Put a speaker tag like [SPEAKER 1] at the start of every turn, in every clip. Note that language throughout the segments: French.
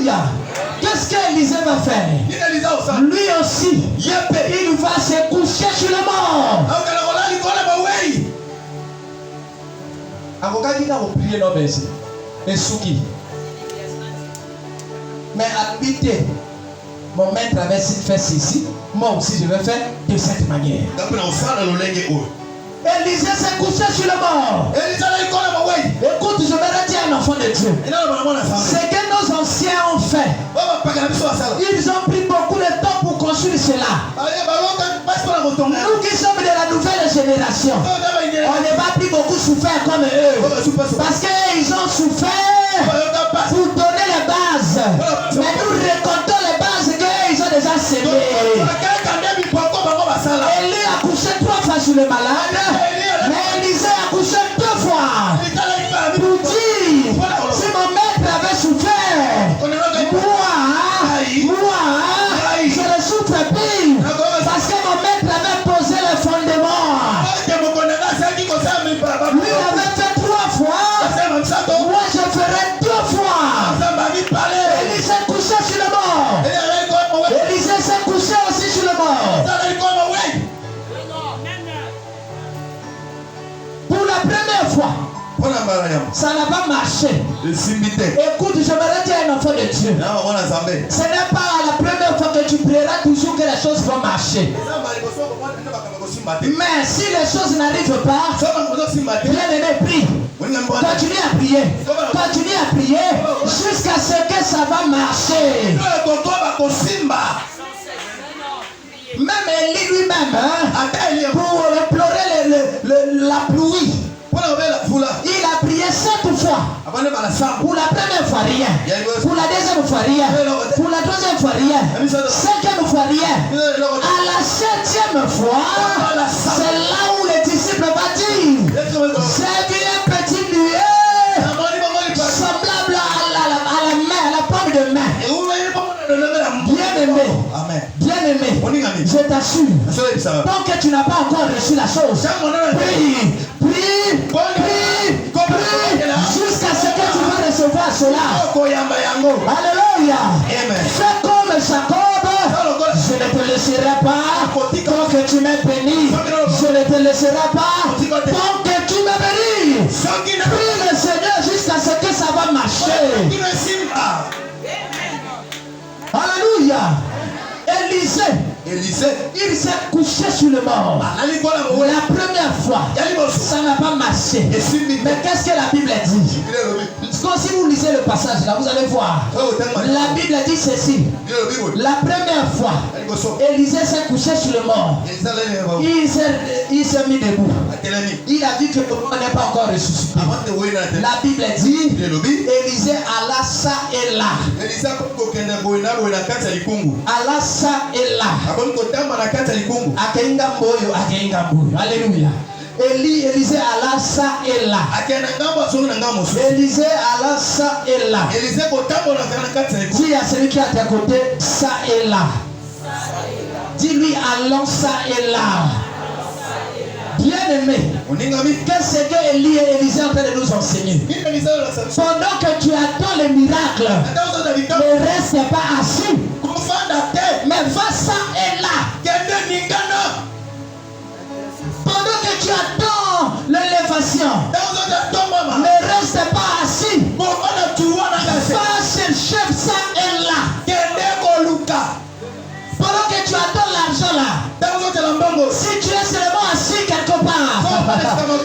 [SPEAKER 1] Alléluia. Qu'est-ce qu'Élisée va faire? Lui aussi, il va se coucher sur le mort. Mais habiter, mon maître avait fait ceci, moi aussi je vais faire de cette manière. Élisée s'est couché sur le mort. Écoute, je vais dire un enfant de Dieu. Ce que nos anciens ont fait, ils ont pris beaucoup de temps pour construire cela. Nous qui sommes de la nouvelle génération, on n'a pas pris beaucoup souffert comme eux. Parce qu'ils ont souffert pour donner les bases. Mais nous récoltons les bases qu'ils ont déjà sémées. Élie a couché 3 fois sur le malade, mais Élisée a couché 2 fois. Pour dire, si mon maître avait souffert, moi, je ne souffre plus. Parce que mon maître avait posé le fondement. Lui avait fait 3 fois, moi je ferai 2 fois. Élie s'est couché sur le mort. Élisée s'est couché aussi sur le mort. Pour la première fois, ça n'a pas marché. Écoute, je me dire à un enfant de Dieu. Ce n'est pas la première fois que tu prieras toujours que les choses vont marcher. Mais si les choses n'arrivent pas, bien aimé, prie. Continue à prier. Continue à prier jusqu'à ce que ça va marcher. Même Élie lui-même, pour implorer la pluie, il a prié 7 fois. Pour la première fois, rien. Pour la deuxième fois, rien. Pour la troisième fois, rien. 5e fois, rien. À la 7e fois, c'est là où les disciples vont dire, j'ai vu un petit nuée semblable à la main, à la paume de main. Bien-aimé, je t'assure, tant que tu n'as pas encore reçu la chose, prie, jusqu'à ce que tu vas recevoir cela. Alléluia. Fais comme Jacob, je ne te laisserai pas tant que tu m'es béni. Je ne te laisserai pas tant que tu m'es béni. Prie le Seigneur jusqu'à ce que ça va marcher. Alléluia. Élisée, il s'est couché sur le mort. La première fois, ça n'a pas marché. Mais qu'est-ce que la Bible dit? Si vous lisez le passage là, vous allez voir. La Bible dit ceci. La première fois, Élisée s'est couché sur le mort. Il s'est mis debout. Il a dit que le mort n'est pas encore ressuscité. La Bible dit, Élisée alla ça et là. Alla ça et là. Alléluia. Élisée alla ça et là. Élisée alla ça et là. Dis à celui qui est à tes côtés, ça et là. Dis-lui, allons ça et là. Bien-aimé, qu'est-ce que Élie et Élisée sont en train de nous enseigner? Pendant que tu attends les miracles, ne reste pas assis, mais va ça et là. Pendant que tu attends l'élévation, ne reste pas assis, va chercher ça et là. Pendant que tu attends l'argent là, si tu es seulement assis quelque part,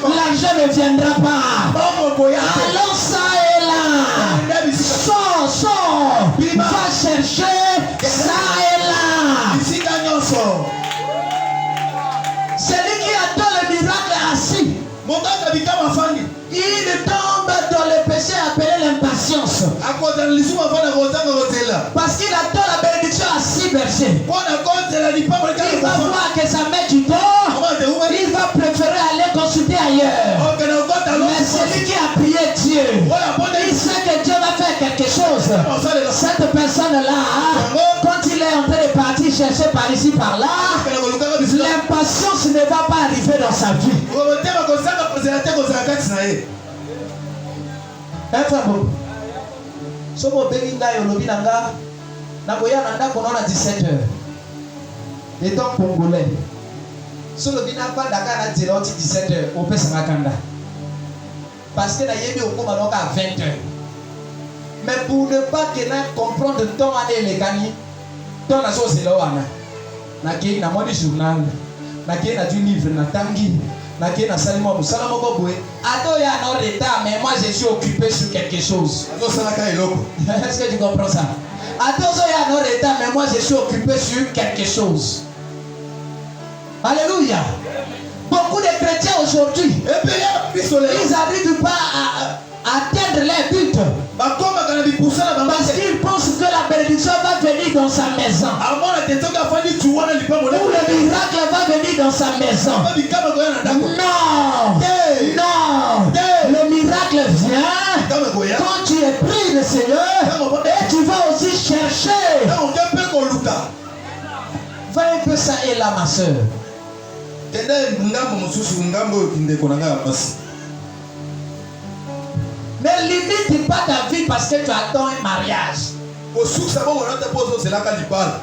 [SPEAKER 1] l'argent ne viendra pas. Alors ça est là. Sors, va chercher ça est là. Celui qui attend le miracle assis, il tombe dans le péché appelé l'impatience. Parce qu'il attend la bénédiction assis berger. Il va voir que ça met du temps. Il va préférer aller consulter ailleurs. Mais celui qui a prié Dieu, il sait que Dieu va faire quelque chose. Cette personne-là, quand il est en train de partir chercher par ici, par là, l'impatience ne va pas arriver dans sa vie. Somo benginga yo lobi nanga na boya nanda konona 17h. Étant congolais. Solo bina pas Dakar na 17h au pesa makanda. Parce que na yebi okoma donc à 20h. Mais pour ne pas que na comprendre le temps à les gagner, ton la chose là wana. Na ki na moni journal, na ki na du livre na tangi, na ki na salimo musala moko boé. Ado ya na retard mais moi je suis occupé sur quelque chose. Ado salaka eloko. Est-ce que tu comprends ça? Ado ya na retard mais moi je suis occupé sur quelque chose. Alléluia. Beaucoup de chrétiens aujourd'hui, ils n'arrivent pas à atteindre leur but. Parce qu'ils pensent que la bénédiction va venir dans sa maison. Ou le miracle va venir dans sa maison. Non. Non. Le miracle vient quand tu es pris le Seigneur et tu vas aussi chercher. Va un peu ça et là, ma soeur. Mais limite pas ta vie parce que tu attends un mariage.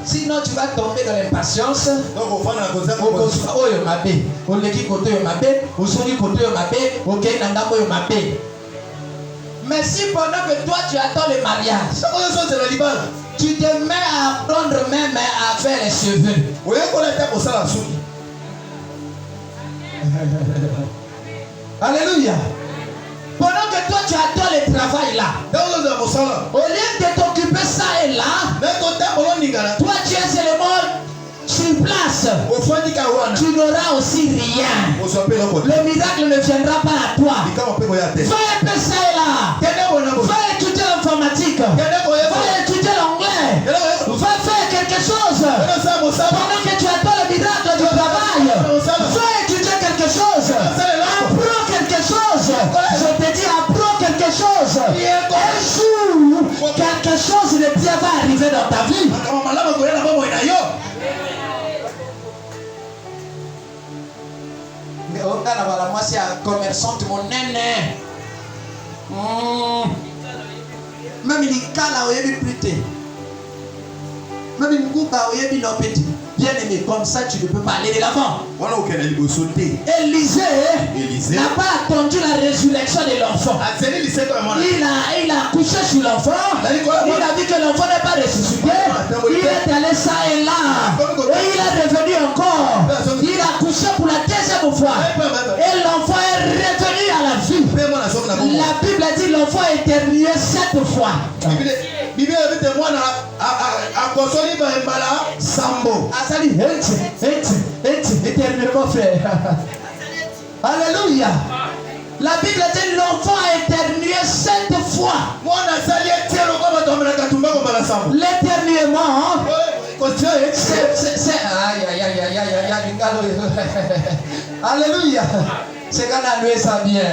[SPEAKER 1] Sinon tu vas tomber dans l'impatience. Mais si pendant que toi tu attends le mariage, tu te mets à apprendre même à faire les cheveux. Alléluia. Pendant que toi tu attends le travail là, au lieu de t'occuper ça et là, toi tu es seulement sur place. Tu n'auras aussi rien. Le miracle ne viendra pas à toi. Va un peu ça et là. Va étudier l'informatique. Va étudier l'anglais. Va faire quelque chose. Pendant que tu attends le miracle du travail, va étudier quelque chose. Apprends quelque chose. Je te dis, apprends quelque chose. Un jour, quelque chose de bien va arriver dans ta vie. Moi c'est un commerçante mon néné. Même il est là où il est plus tôt. Même il coupe là où il est non petit. Bien aimé, comme ça tu ne peux pas aller de l'avant. Élisée n'a pas attendu la résurrection de l'enfant. Il a couché sur l'enfant. Il a dit que l'enfant n'est pas ressuscité. Il est allé ça et là. Et il est revenu encore. Il a couché pour la deuxième fois. Et l'enfant est revenu à la vie. La Bible dit l'enfant est éternué 7 fois. Bibi avait témoin à consolider Mbala Sambo. Asali, éternellement frère. Alléluia. La Bible dit l'enfant a éternué 7 fois. L'éternuement, c'est alléluia. C'est quand on a loué ça bien.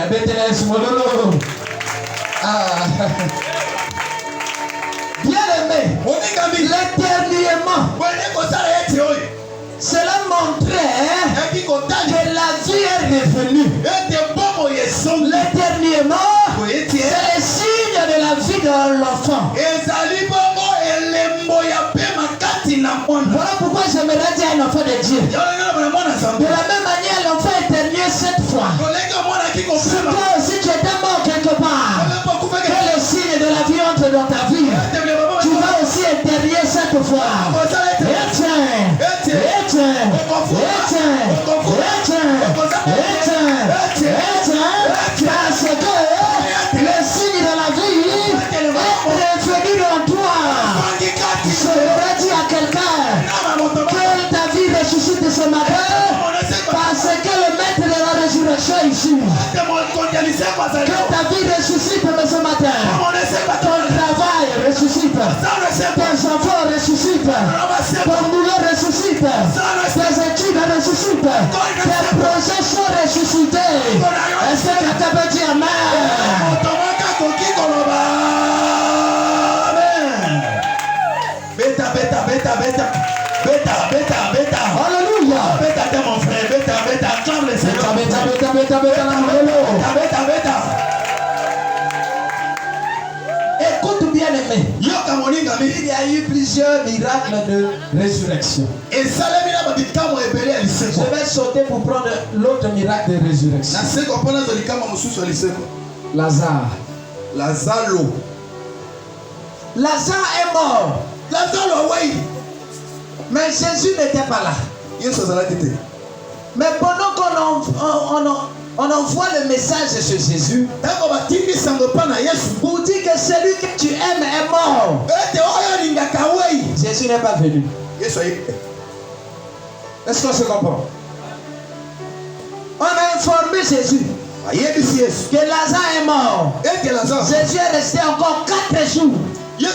[SPEAKER 1] Bien aimé, l'éternuement, cela montrait que la vie est revenue. L'éternuement, c'est le signe de la vie de l'enfant. Voilà pourquoi j'aimerais dire à un enfant de Dieu. De la même manière, l'enfant éternué 7 fois. Si toi aussi tu étais mort quelque part, quel est le signe de la vie entre dans ta vie? Tu vas aussi éternuer 7 fois. Parce que le signe de la vie est revenu dans toi. Je voudrais dire à quelqu'un que ta vie ressuscite ce matin parce que le maître de la résurrection est ici. Que ta vie ressuscite ce matin. Ton travail ressuscite. Tes enfants ressuscitent. Ton boulot ressuscite. Tes études ressuscitent. Tes projets sont ressuscités. Est-ce que quelqu'un peut dire amen? Beta. Alléluia. Beta mon frère. Beta. Acclame le Seigneur. Beta. Écoute bien les Bien-aimé, il y a eu plusieurs miracles de résurrection. Je vais sauter pour prendre l'autre miracle de résurrection. Lazare. Lazare est mort. Mais Jésus n'était pas là. Mais pendant qu'on envoie le message sur Jésus, pour dire que celui que tu aimes est mort, Jésus n'est pas venu. Est-ce qu'on se comprend? On a informé Jésus que Lazare est mort. Jésus est resté encore 4 jours. Il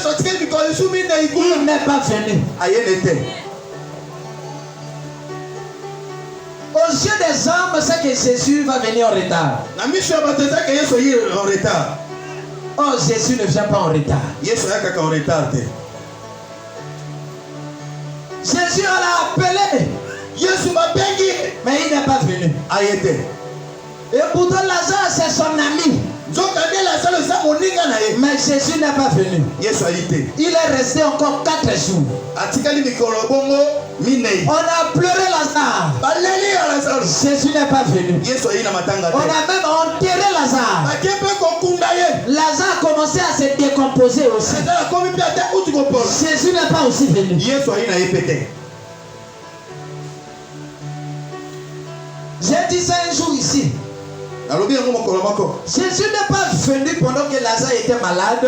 [SPEAKER 1] n'est pas venu. Aux yeux des hommes, c'est que Jésus va venir en retard. Oh, Jésus ne vient pas en retard. Jésus l'a appelé. Mais il n'est pas venu. Et pourtant Lazare c'est son ami. Mais Jésus n'est pas venu. Il est resté encore 4 jours. On a pleuré Lazare. Jésus n'est pas venu. On a même enterré Lazare. Lazare a commencé à se décomposer aussi. Jésus n'est pas aussi venu. J'ai dit ça un jour ici. Jésus n'est pas venu pendant que Lazare était malade.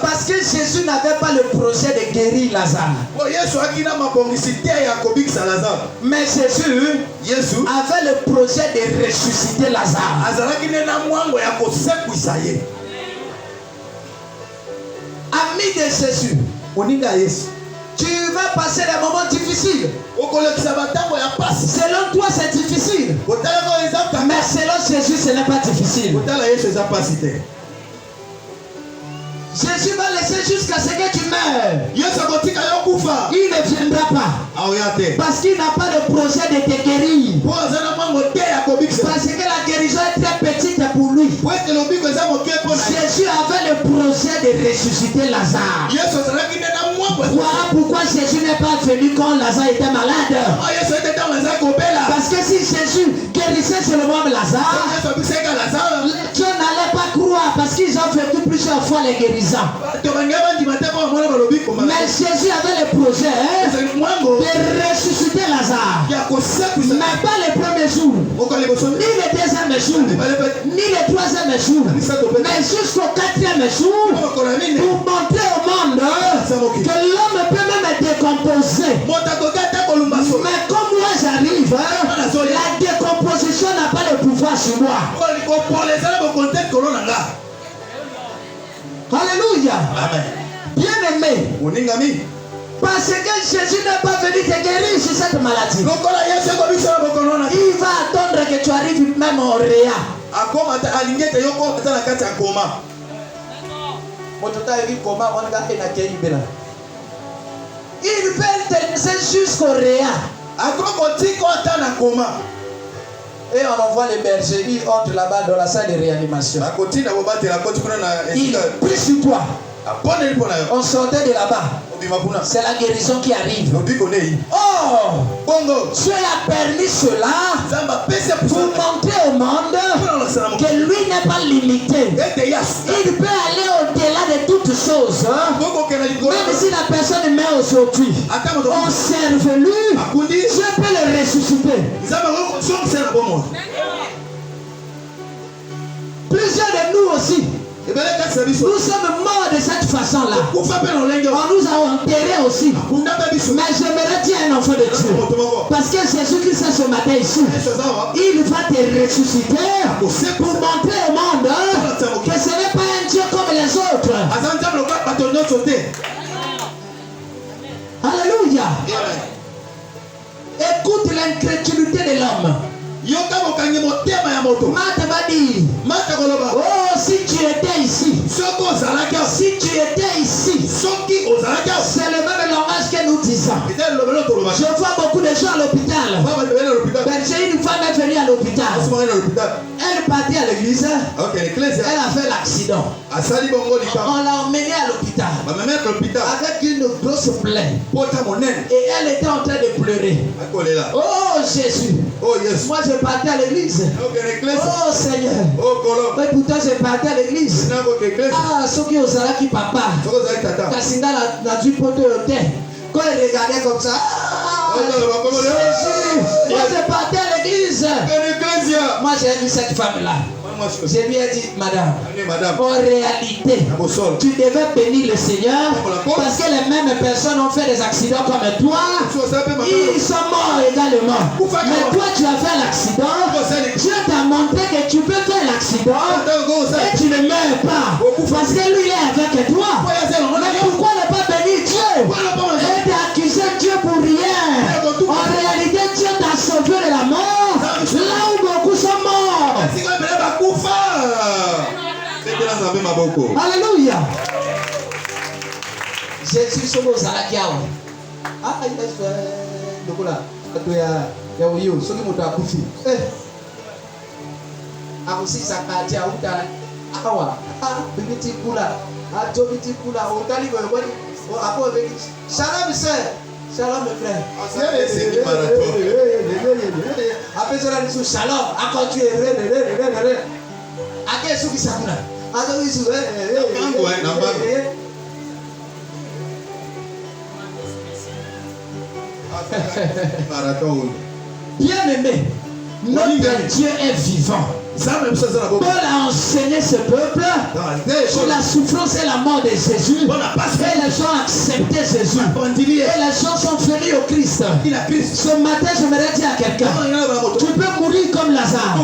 [SPEAKER 1] Parce que Jésus n'avait pas le projet de guérir Lazare. Mais Jésus avait le projet de ressusciter Lazare. Ami de Jésus, tu vas passer des moments difficiles. Selon toi, c'est difficile. Mais selon Jésus, ce n'est pas difficile. Jésus va laisser jusqu'à ce que tu meurs. Il ne viendra pas. Parce qu'il n'a pas de projet de te guérir. Parce que la guérison est très petite pour lui. Jésus avait le projet de ressusciter Lazare. Voilà pourquoi Jésus n'est pas venu quand Lazare était malade. Parce que si Jésus guérissait seulement Lazare, les gens n'allaient pas croire parce qu'ils ont vécu plusieurs fois les guérisons. Mais Jésus avait le projet de ressusciter Lazare. Mais pas le premier jour, ni le deuxième jour, ni le troisième jour, mais jusqu'au 4e jour, pour montrer au monde que l'homme peut même être décomposé. Mais comme moi j'arrive, la décomposition n'a pas le pouvoir sur moi. Alléluia. Bien-aimé, parce que Jésus n'est pas venu te guérir sur cette maladie. Il va attendre que tu arrives même au réa. Il peut te laisser jusqu'au réa. Et on envoie les bergers, ils entrent là-bas dans la salle de réanimation. Il prie sur toi. On sortait de là-bas. C'est la guérison qui arrive. Oh, Dieu a permis cela pour montrer au monde que lui n'est pas limité. Il peut aller au-delà de toutes choses. Même si la personne meurt aujourd'hui, on serve-lui, Dieu peut le ressusciter. Plusieurs de nous aussi, nous sommes morts de cette façon-là. On nous a enterrés aussi. Mais j'aimerais dire un enfant de Dieu, parce que Jésus-Christ est ce matin ici, il va te ressusciter pour montrer au monde que ce n'est pas un Dieu comme les autres. Alléluia. Écoute l'incrédulité de l'homme. Marthe va dire, oh, si tu étais ici, c'est le même langage que nous disons. Je vois beaucoup de gens à l'hôpital. J'ai une femme est venue à l'hôpital. l'hôpital. Elle partit à l'église. Elle a fait l'accident. On l'a emmenée à l'hôpital avec une grosse plaie. Et elle était en train de pleurer. Oh Jésus. Moi je partais à l'église. Oh Seigneur. Et pourtant je partais à l'église. Ah, ceux qui osent qui papa. Kassinda n'a dû porter le thé. Quand il regardait comme ça. Jésus. Moi je partais à l'église. Moi j'ai vu cette femme-là. Je lui ai dit, madame, en réalité, tu devais bénir le Seigneur parce que les mêmes personnes ont fait des accidents comme toi. Ils sont morts également. Mais toi, tu as fait l'accident. Dieu t'a montré que tu peux faire l'accident et tu ne meurs pas. Parce que lui, il est avec toi. Mais pourquoi ne pas bénir Dieu et d'accuser Dieu pour rien? En réalité, Dieu t'a sauvé de la mort. Là où beaucoup sont morts. Alléluia. Jésus somo zalakiawa. Ah, il est dokola. Ya wiyo, soki moto akufi. Akusi sakatia uta awa. Bibiti kula. Ato biti kula. Otali go woni. Apo beki. Shalom sir. Shalom mes frères. Après cela nous shalom. Encore tu es Ake suki sakuna. Ake isu Bien-aimé, notre Dieu est vivant. Paul a enseigné ce peuple sur la souffrance et la mort de Jésus. Et les gens ont accepté Jésus. Et les gens sont venus au Christ. Ce matin, j'aimerais dire à quelqu'un, tu peux mourir comme Lazare.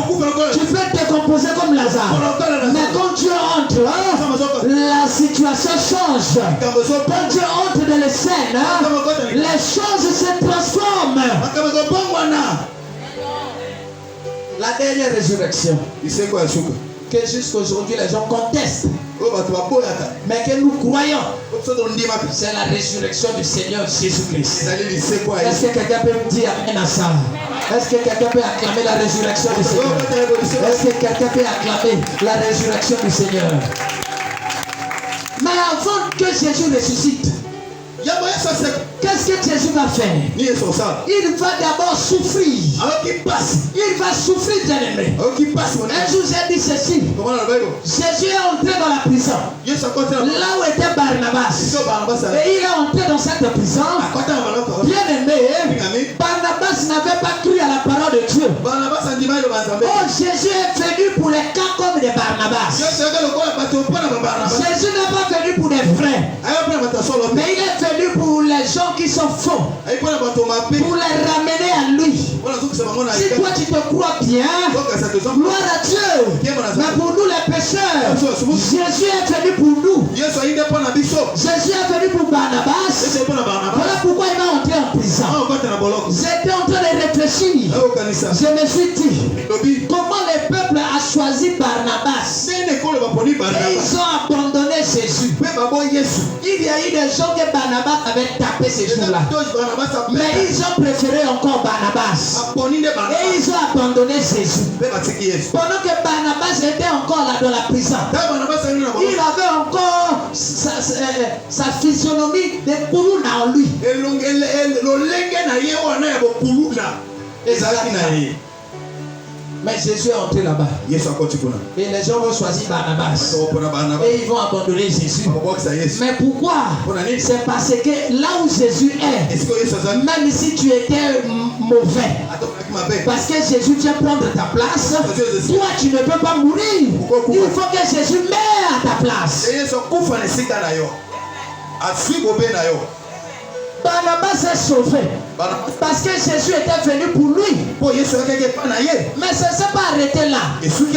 [SPEAKER 1] Tu peux te décomposer comme Lazare. Mais quand Dieu entre, la situation change. Quand Dieu entre dans les scènes, les choses se transforment. La dernière résurrection, que jusqu'aujourd'hui les gens contestent, mais que nous croyons, c'est la résurrection du Seigneur Jésus-Christ. Est-ce que quelqu'un peut me dire amen à ça? Est-ce que quelqu'un peut acclamer la résurrection du Seigneur? Est-ce que quelqu'un peut acclamer la résurrection du Seigneur? Mais avant que Jésus ressuscite, qu'est-ce que Jésus va faire? Il va d'abord souffrir. Il va souffrir, bien-aimé. Un jour j'ai dit ceci. Jésus est entré dans la prison. Là où était Barnabas. Et il est entré dans cette prison. Bien-aimé, Barnabas n'avait pas cru à la parole de Dieu. Oh, Jésus est venu pour les cas comme des Barnabas. Jésus n'est pas venu pour des vrais. Mais il est venu pour les gens qui sont faux. Pour les ramener à lui. Si toi tu te crois bien, gloire à Dieu. Mais pour nous les pécheurs, Jésus est venu pour nous. Jésus est venu pour Barnabas. Voilà pourquoi il va entrer en prison. J'étais en train de réfléchir. Je me suis dit, comment le peuple a choisi Barnabas? Et ils ont abandonné Jésus. Il y a eu des gens que Barnabas avait tapé ces jours-là. Mais ils ont préféré encore Barnabas. Et ils ont abandonné Jésus. Pendant que Barnabas était encore là dans la prison, il avait encore sa physionomie de Puruna en lui. Mais Jésus est entré là-bas. Et les gens vont choisir Barnabas. Et ils vont abandonner Jésus. Mais pourquoi? C'est parce que là où Jésus est, même si tu étais mauvais, parce que Jésus vient prendre ta place, toi tu ne peux pas mourir. Il faut que Jésus meure à ta place. Barnabas est sauvé parce que Jésus était venu pour lui. Mais ça ne s'est pas arrêté là. Jésus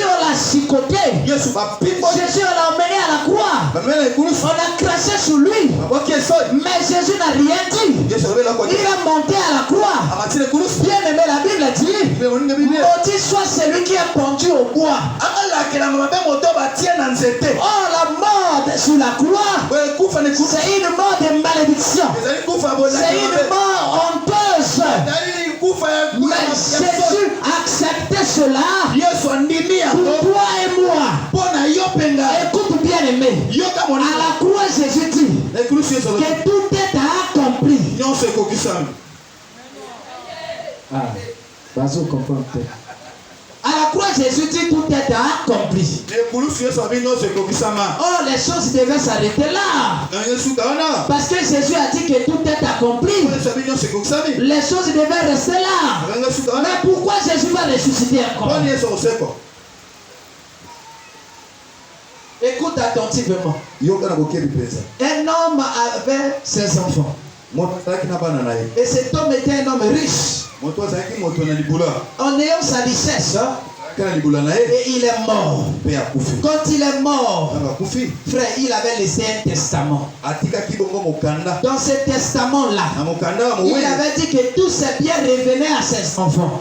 [SPEAKER 1] l'a chicoté. Jésus l'a emmené à la croix. On a craché sur lui. Mais Jésus n'a rien dit. Il est monté à la croix. Bien aimé, la Bible dit, maudit soit celui qui est pendu au bois. Oh, la mort sur la croix, c'est une mort de malédiction. C'est une mort honteuse. Mais Jésus acceptait cela pour toi et moi. Écoute bien aimé. À la croix Jésus dit que tout est accompli. Vas-y, comprends. À la croix, Jésus dit tout est accompli. Oh, les choses devaient s'arrêter là. Parce que Jésus a dit que tout est accompli. Les choses devaient rester là. Mais pourquoi Jésus va ressusciter encore? Écoute attentivement. Un homme avait ses enfants. Et cet homme était un homme riche. En ayant sa richesse, et il est mort. Quand il est mort, frère, il avait laissé un testament. Dans ce testament-là, il avait dit que tous ses biens revenaient à ses enfants.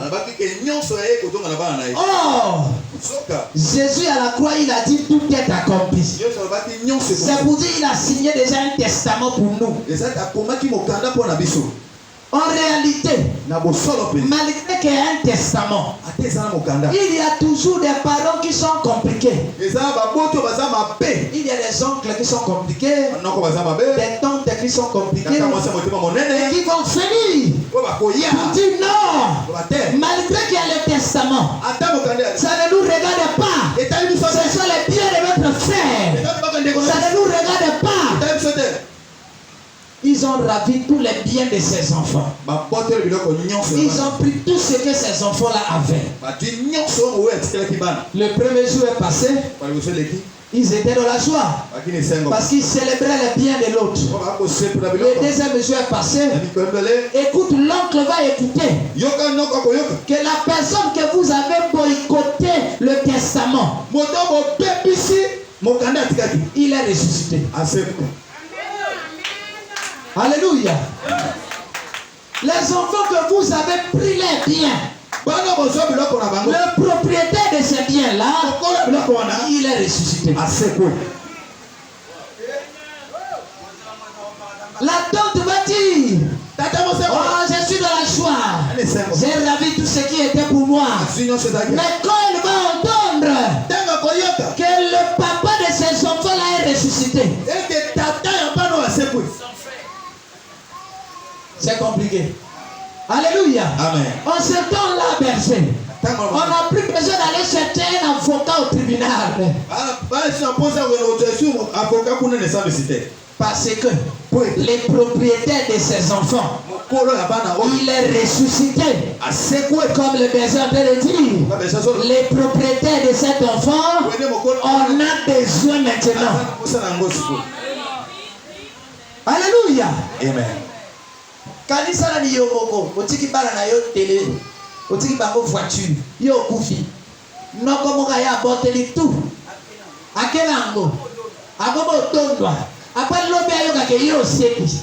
[SPEAKER 1] Oh, Jésus à la croix, il a dit tout est accompli. C'est pour dire qu'il a signé déjà un testament pour nous. En réalité, malgré qu'il y ait un testament, il y a toujours des parents qui sont compliqués. Il y a des oncles qui sont compliqués, des tantes qui sont compliquées, et qui vont finir pour dire non. Malgré qu'il y a le testament, ça ne nous regarde pas. Ce sont les biens de notre frère. Ça ne nous regarde pas. Ils ont ravi tous les biens de ses enfants. Ils ont pris tout ce que ses enfants-là avaient. Le premier jour est passé. Ils étaient dans la joie. Parce qu'ils célébraient les biens de l'autre. Le deuxième jour est passé. Écoute, l'oncle va écouter. Que la personne que vous avez boycotté le testament, il est ressuscité. Alléluia. Les enfants que vous avez pris les biens, le propriétaire de ces biens-là, il est ressuscité. La tante va dire, oh, je suis dans la joie. J'ai ravi tout ce qui était pour moi. Mais quand elle va entendre que le papa de ses enfants-là est ressuscité, c'est compliqué. Alléluia. Amen. En ce temps-là, berger, on n'a plus besoin d'aller chercher un avocat au tribunal. Parce que les propriétaires de ses enfants, il est ressuscité. Comme le berger a dit, les propriétaires de cet enfant, on a besoin maintenant. Alléluia. Amen. Kanisa na ni yo moko, otiki bala na yo télé, otiki bango voiture, yo kufi. Noko moka ya boteli tout. Akelango. Agobo tondwa. Après lobe ayo kake yo sepi.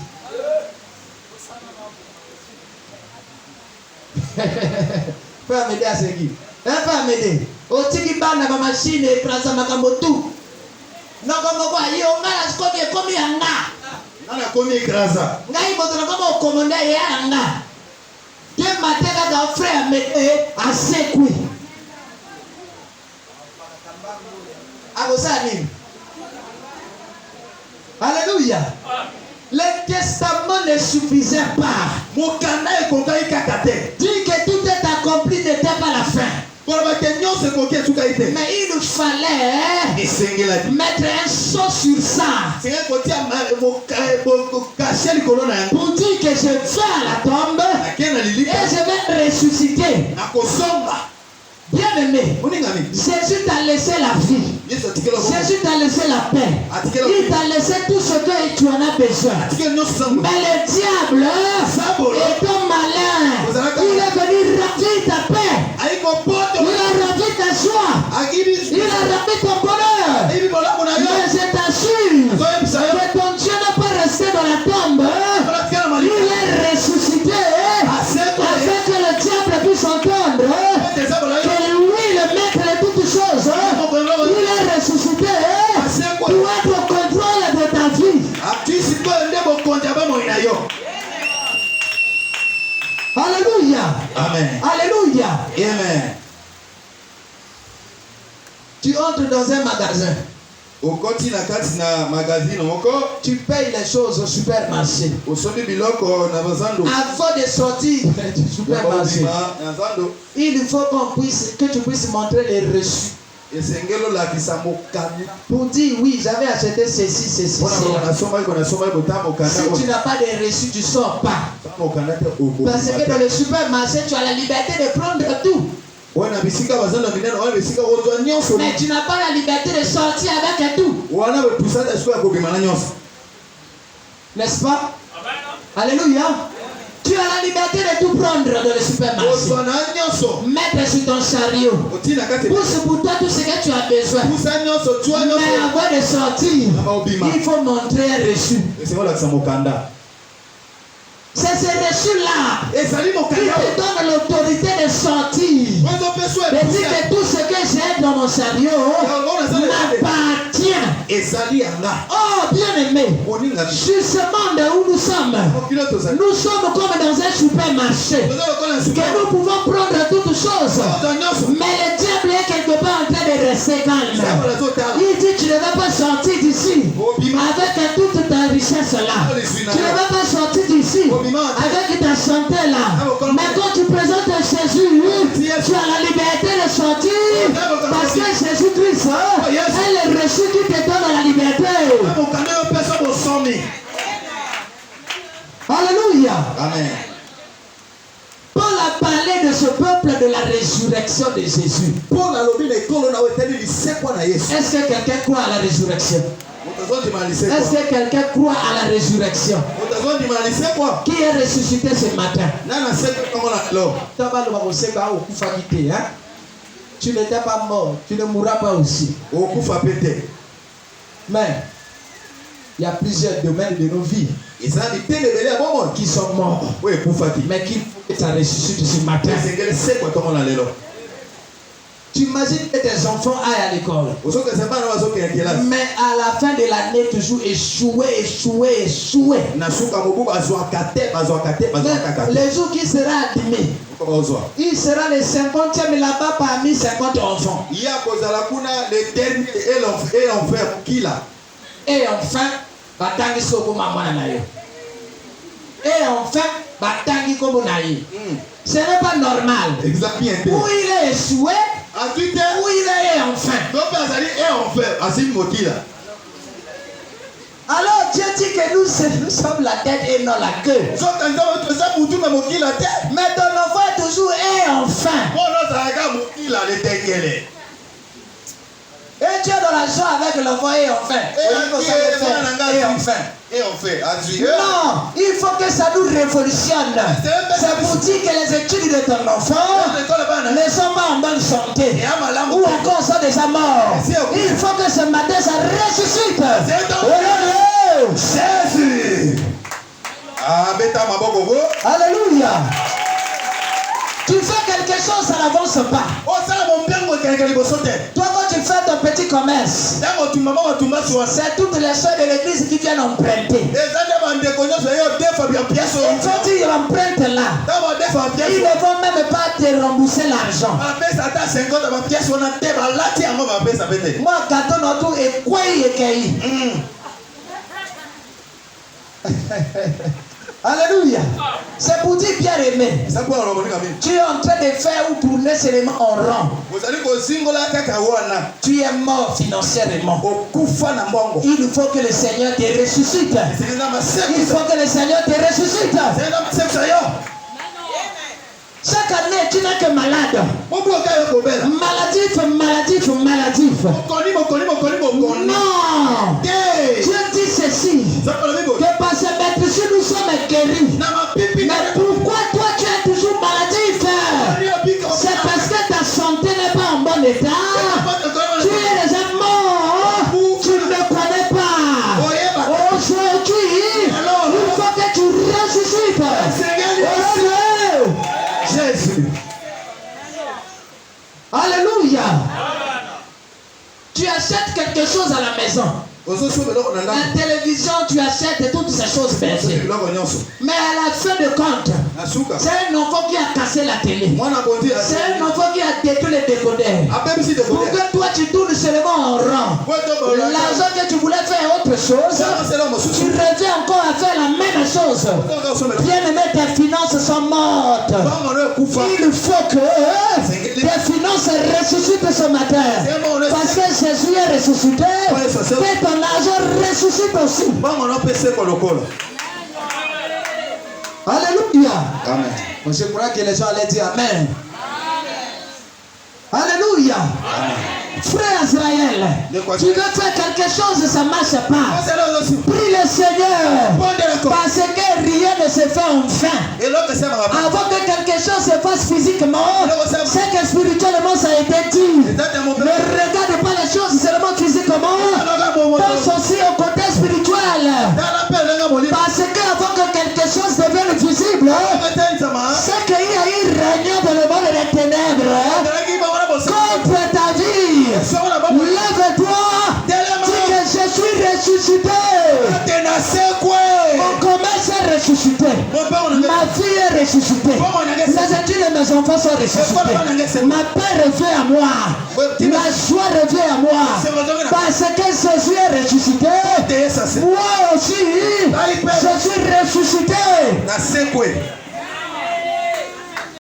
[SPEAKER 1] Frère m'aider à ce qui. Frère m'aider. Otiki bana ba machine e prasa makambo tout. Noko moko yo ngala skoki komi anga. Ngai boto nakoma okomanda yanga. De mateka ka frère me asekwi. Agosani. Alléluia. Le testament ne suffisait pas. Dit que tout est accompli n'était pas la fin. Mais il nous fallait mettre un sceau sur ça. Pour dire que je vais à la tombe et je vais ressusciter. Bien aimé, Jésus t'a laissé la vie. Jésus t'a laissé la paix. Il t'a laissé tout ce que tu en as besoin. Mais le diable, étant malin, il est venu ravir ta paix. Il a ravi ta joie. Il a ravi ton bonheur. Mais je t'assure que ton Dieu n'est pas resté dans la tombe. Il est ressuscité afin que le diable puisse entendre que lui, le maître de toutes choses, il est ressuscité pour être au contrôle de ta vie. Alléluia.
[SPEAKER 2] Amen.
[SPEAKER 1] Alléluia.
[SPEAKER 2] Amen.
[SPEAKER 1] Tu entres dans un magasin. Tu payes les choses au supermarché. Avant de sortir du supermarché, il faut que tu puisses montrer les reçus. Pour dire oui, j'avais acheté ceci, ceci. Si tu n'as pas de reçus, tu ne sors pas. Parce que dans le supermarché, tu as la liberté de prendre tout. Mais tu n'as pas la liberté de sortir avec tout. N'est-ce pas? Alléluia. Tu as la liberté de tout prendre dans le supermarché. Mettre sur ton chariot. Pousse pour toi tout ce que tu as besoin. Mais avant de sortir, il faut montrer un reçu. C'est ce reçu-là qui te donne l'autorité de sortir. De dire que tout ce que j'ai dans mon chariot m'appartient. Oh, bien-aimé, sur ce monde où nous sommes comme dans un supermarché. Que nous pouvons prendre toutes choses. Mais le diable est quelque part en train de rester calme. Il dit tu ne vas pas sortir d'ici avec toute ta richesse là. Tu ne vas pas sortir d'ici avec ta santé là. Mais quand tu présentes Jésus, tu as la liberté de sortir. Parce que Jésus-Christ est le reçu qui te donne la liberté. Alléluia.
[SPEAKER 2] Amen.
[SPEAKER 1] Paul a parlé de ce peuple de la résurrection de Jésus. Est-ce que quelqu'un croit à la résurrection? Est-ce que quelqu'un croit à la résurrection? Qui est ressuscité ce matin? Tu n'étais pas mort, tu ne mourras pas aussi. Mais il y a plusieurs domaines de nos vies qui sont morts, mais qu'il faut que ça ressuscite ce matin. Tu imagines que tes enfants aillent à l'école, mais à la fin de l'année, toujours échouer. Le jour qui sera admis, il sera le 50e là-bas parmi 50 enfants. Et enfin, batangi soko mamana na yo. Et enfin, batangi komo na yo. Ce n'est pas normal. Où il est échoué, où il est enfin. Alors Dieu dit que nous sommes la tête et non la queue. Mais ton enfant est toujours et enfin. Et tu es dans la joie avec l'enfant et enfin. Non, il faut que ça nous révolutionne. C'est pour dire que les études de ton enfant ne sont pas en bonne santé ou encore sont déjà morts. Il faut que ce matin ça ressuscite. Jésus. Alléluia. Tu fais quelque chose, ça n'avance pas. Toi, quand tu fais ton petit commerce, c'est toutes les soeurs de l'église qui viennent emprunter. Et quand ils empruntent là, ils ne vont même pas te rembourser l'argent. Moi, quand on est quoi, Alléluia. C'est pour dire bien aimé. Tu es en train de faire ou tourner seulement en rond. Tu es mort financièrement. Il faut que le Seigneur te ressuscite. Il faut que le Seigneur te ressuscite. Chaque année, tu n'es que malade. Maladif. Non. Dieu dit ceci. Que par ce maître-ci, nous sommes guéris. Mais pourquoi toi, tu es toujours maladif? C'est parce que ta santé n'est pas en bon état. Tu es déjà mort. Tu ne me connais pas. Aujourd'hui, il faut que tu ressuscites. Jésus. Alléluia. Tu achètes quelque chose à la maison. La télévision, tu achètes toutes ces choses bergères. Mais à la fin de compte, c'est un enfant qui a cassé la télé. C'est un enfant qui a détruit les décodeurs. Pour que toi tu tournes seulement en rang. L'argent que tu voulais faire autre chose, tu reviens encore à faire la même chose. Bien aimé, tes finances sont mortes. Il faut que tes finances ressuscitent ce matin. Parce que Jésus est ressuscité. Que ton argent ressuscite aussi. Alléluia.
[SPEAKER 2] Amen.
[SPEAKER 1] Je crois que les gens allaient dire Amen. Alléluia.
[SPEAKER 2] Amen.
[SPEAKER 1] Frère Israël, tu veux faire quelque chose, ça ne marche pas. Prie le Seigneur. Parce que rien ne se fait en vain. Avant que quelque chose se fasse physiquement, c'est que spirituellement ça a été dit. Ne regarde pas les choses seulement physiquement. Pense aussi au côté spirituel. Parce qu'avant que quelque chose devienne visible, c'est qu'il y a eu règne dans le monde des ténèbres contre ta vie. Lève-toi. Dis que je suis ressuscité. Mon commerce est ressuscité. Ma fille est ressuscitée. Les études de mes enfants sont ressuscités. Ma paix revient à moi. Ma joie revient à moi. Parce que Jésus est ressuscité. Moi aussi, je suis ressuscité.